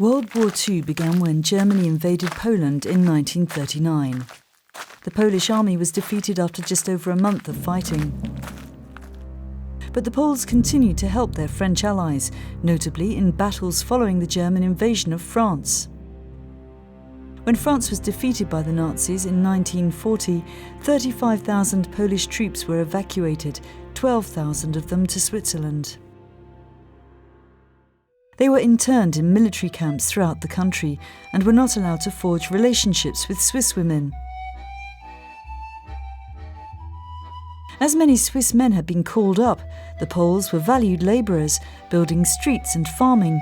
World War II began when Germany invaded Poland in 1939. The Polish army was defeated after just over a month of fighting. But the Poles continued to help their French allies, notably in battles following the German invasion of France. When France was defeated by the Nazis in 1940, 35,000 Polish troops were evacuated, 12,000 of them to Switzerland. They were interned in military camps throughout the country and were not allowed to forge relationships with Swiss women. As many Swiss men had been called up, the Poles were valued labourers, building streets and farming.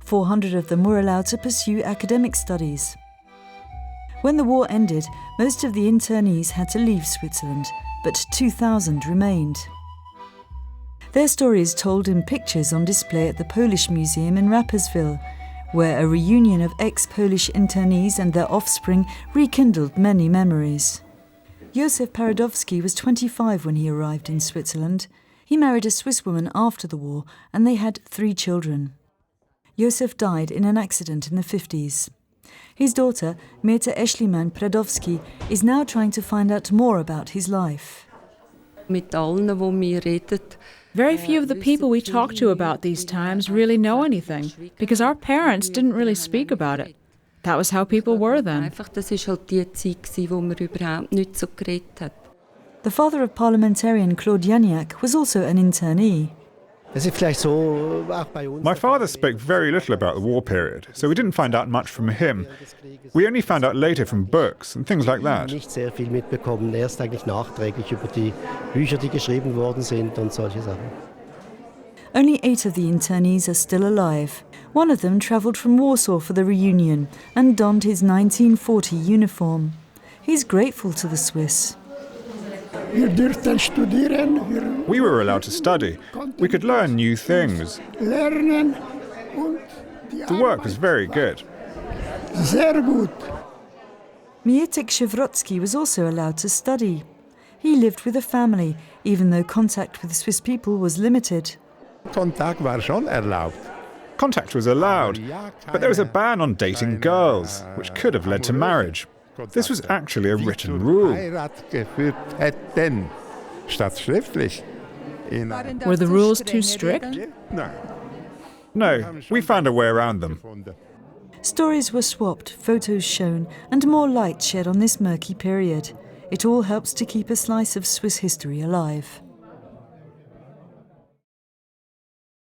"400 of them were allowed to pursue academic studies. When the war ended, most of the internees had to leave Switzerland, but 2,000 remained. Their story is told in pictures on display at the Polish Museum in Rapperswil, where a reunion of ex-Polish internees and their offspring rekindled many memories. Józef Pradowski was 25 when he arrived in Switzerland. He married a Swiss woman after the war, and they had 3 children. Józef died in an accident in the 50s. His daughter, Myrta Aeschlimann-Pradowski, is now trying to find out more about his life. Very few of the people we talk to about these times really know anything, because our parents didn't really speak about it. That was how people were then. The father of parliamentarian Claude Janiak was also an internee. My father spoke very little about the war period, so we didn't find out much from him. We only found out later from books and things like that. Only 8 of the internees are still alive. One of them travelled from Warsaw for the reunion and donned his 1940 uniform. He's grateful to the Swiss. We were allowed to study. We could learn new things. The work was very good. Mietek Przewrocki was also allowed to study. He lived with a family, even though contact with Swiss people was limited. Contact was allowed, but there was a ban on dating girls, which could have led to marriage. This was actually a written rule. Were the rules too strict? No, we found a way around them. Stories were swapped, photos shown, and more light shed on this murky period. It all helps to keep a slice of Swiss history alive.